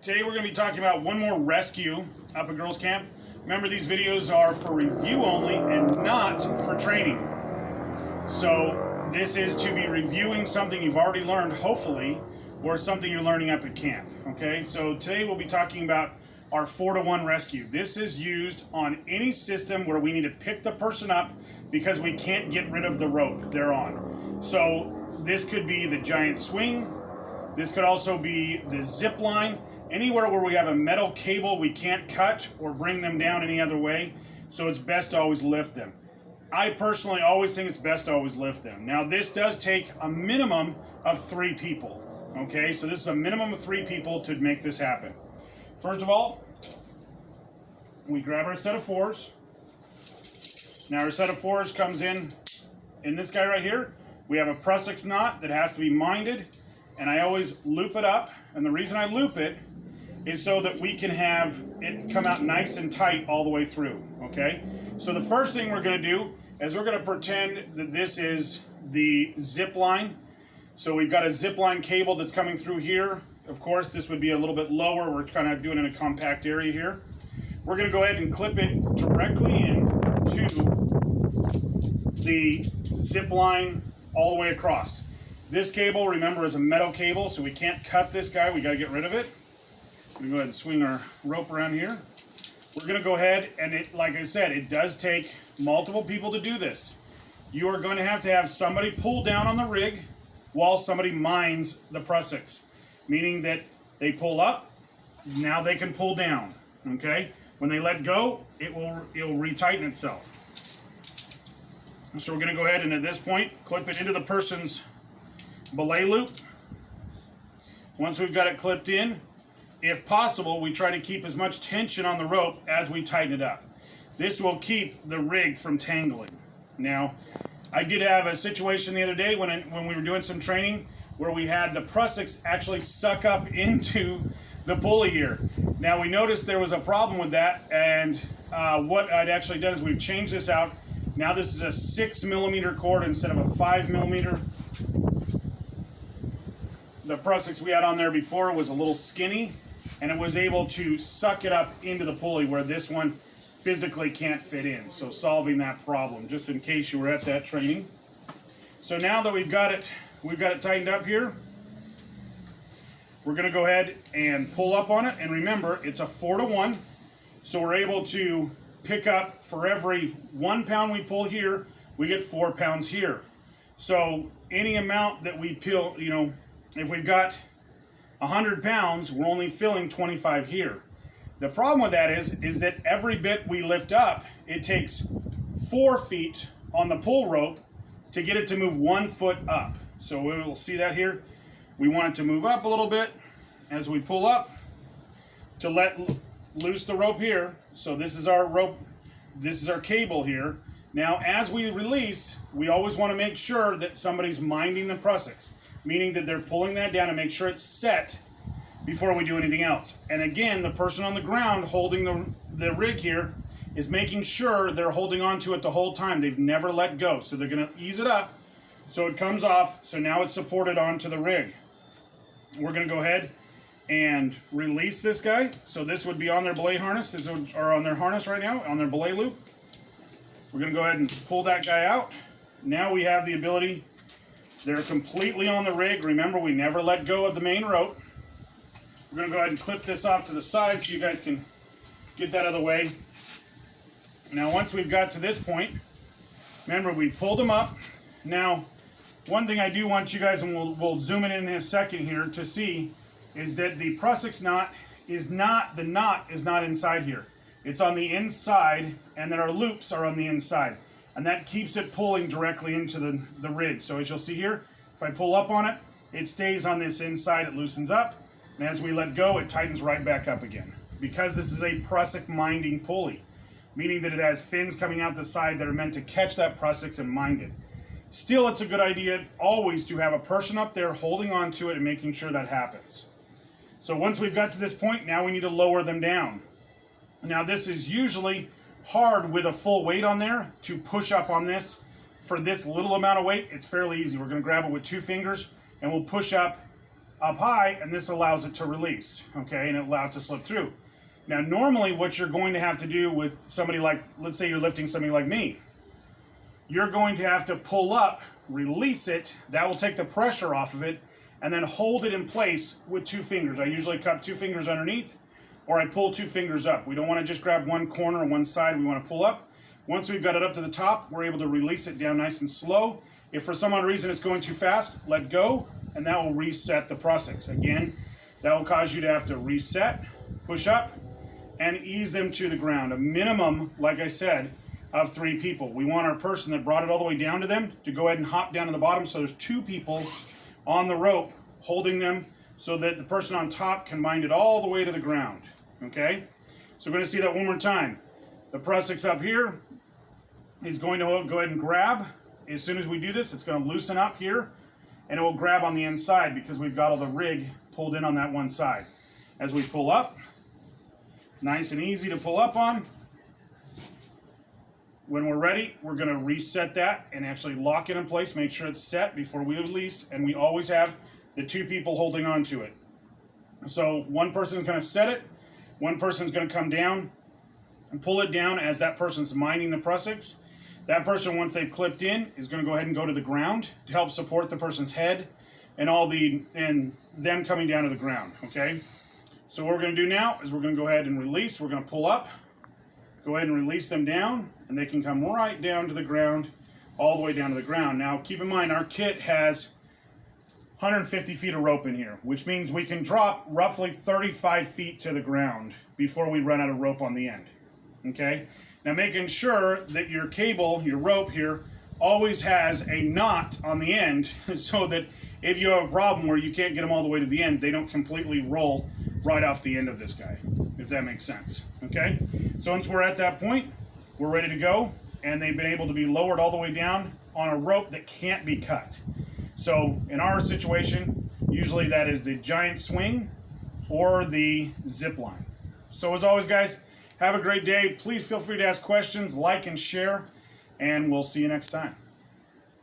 Today we're going to be talking about one more rescue up at girls camp. Remember, these videos are for review only and not for training. So this is to be reviewing something you've already learned, hopefully, or something you're learning up at camp. Okay, so today we'll be talking about our 4-to-1 rescue. This is used on any system where we need to pick the person up because we can't get rid of the rope they're on. So this could be the giant swing. This could also be the zip line. Anywhere where we have a metal cable we can't cut or bring them down any other way, so it's best to always lift them. I personally always think it's best to always lift them. Now this does take a minimum of 3 people, okay? So this is a minimum of 3 people to make this happen. First of all, we grab our set of 4s. Now our set of 4s comes in this guy right here. We have a Prusik knot that has to be minded, and I always loop it up, and the reason I loop it is so that we can have it come out nice and tight all the way through, okay? So the first thing we're going to do is we're going to pretend that this is the zip line. So we've got a zip line cable that's coming through here. Of course, this would be a little bit lower. We're kind of doing it in a compact area here. We're going to go ahead and clip it directly into the zip line all the way across. This cable, remember, is a metal cable, so we can't cut this guy. We got to get rid of it. We're going to go ahead and swing our rope around here. We're going to go ahead and, like I said, it does take multiple people to do this. You are going to have somebody pull down on the rig while somebody minds the Prusiks, meaning that they pull up, now they can pull down, okay? When they let go, it'll retighten itself. So we're going to go ahead and at this point, clip it into the person's belay loop. Once we've got it clipped in, if possible, we try to keep as much tension on the rope as we tighten it up. This will keep the rig from tangling. Now, I did have a situation the other day when we were doing some training where we had the Prusiks actually suck up into the pulley here. Now, we noticed there was a problem with that, and what I'd actually done is we've changed this out. Now this is a 6mm cord instead of a 5mm. The Prusiks we had on there before was a little skinny, and it was able to suck it up into the pulley where this one physically can't fit in. So solving that problem, just in case you were at that training. So now that we've got it tightened up here, we're going to go ahead and pull up on it. And remember, it's a 4-to-1, so we're able to pick up for every 1 pound we pull here, we get 4 pounds here. So any amount that we pull, you know, if we've got 100 pounds, we're only filling 25 here. The problem with that is that every bit we lift up, it takes 4 feet on the pull rope to get it to move 1 foot up. So we'll see that here. We want it to move up a little bit as we pull up to let loose the rope here. So this is our rope, this is our cable here. Now as we release, we always want to make sure that somebody's minding the Prusiks, meaning that they're pulling that down and make sure it's set before we do anything else. And again, the person on the ground holding the rig here is making sure they're holding on to it the whole time. They've never let go. So they're going to ease it up so it comes off, so now it's supported onto the rig. We're going to go ahead and release this guy. So this would be on their belay harness, or on their harness right now, on their belay loop. We're going to go ahead and pull that guy out. Now we have the ability, they're completely on the rig. Remember, we never let go of the main rope. We're going to go ahead and clip this off to the side so you guys can get that out of the way. Now, once we've got to this point, remember, we pulled them up. Now, one thing I do want you guys, and we'll zoom in a second here to see, is that the Prusik knot is not inside here. It's on the inside, and then our loops are on the inside. And that keeps it pulling directly into the rig. So as you'll see here, if I pull up on it, it stays on this inside, it loosens up. And as we let go, it tightens right back up again. Because this is a Prusik minding pulley, meaning that it has fins coming out the side that are meant to catch that Prusiks and mind it. Still, it's a good idea always to have a person up there holding on to it and making sure that happens. So once we've got to this point, now we need to lower them down. Now this is usually hard with a full weight on there to push up on this. For this little amount of weight, it's fairly easy. We're going to grab it with 2 fingers and we'll push up up high, and this allows it to release, okay, and it allows it to slip through. Now, normally what you're going to have to do with somebody like, let's say you're lifting somebody like me, you're going to have to pull up, release it, that will take the pressure off of it, and then hold it in place with 2 fingers. I usually cup 2 fingers underneath, or I pull 2 fingers up. We don't want to just grab one corner or one side, we want to pull up. Once we've got it up to the top, we're able to release it down nice and slow. If for some odd reason it's going too fast, let go, and that will reset the prusiks. Again, that will cause you to have to reset, push up, and ease them to the ground. A minimum, like I said, of 3 people. We want our person that brought it all the way down to them to go ahead and hop down to the bottom, so there's 2 people on the rope holding them so that the person on top can bind it all the way to the ground. Okay? So we're going to see that one more time. The prusiks up here is going to go ahead and grab. As soon as we do this, it's going to loosen up here, and it will grab on the inside because we've got all the rig pulled in on that one side. As we pull up, nice and easy to pull up on. When we're ready, we're going to reset that and actually lock it in place, make sure it's set before we release, and we always have the 2 people holding on to it. So one person's going to set it, one person's going to come down and pull it down as that person's minding the prusiks. That person, once they've clipped in, is going to go ahead and go to the ground to help support the person's head and them coming down to the ground, okay? So what we're going to do now is we're going to go ahead and release. We're going to pull up, go ahead and release them down, and they can come right down to the ground, all the way down to the ground. Now, keep in mind, our kit has 150 feet of rope in here, which means we can drop roughly 35 feet to the ground before we run out of rope on the end, okay? Now, making sure that your cable, your rope here, always has a knot on the end so that if you have a problem where you can't get them all the way to the end, they don't completely roll right off the end of this guy, if that makes sense, okay? So once we're at that point, we're ready to go, and they've been able to be lowered all the way down on a rope that can't be cut. So in our situation, usually that is the giant swing or the zip line. So as always, guys, have a great day. Please feel free to ask questions, like and share, and we'll see you next time.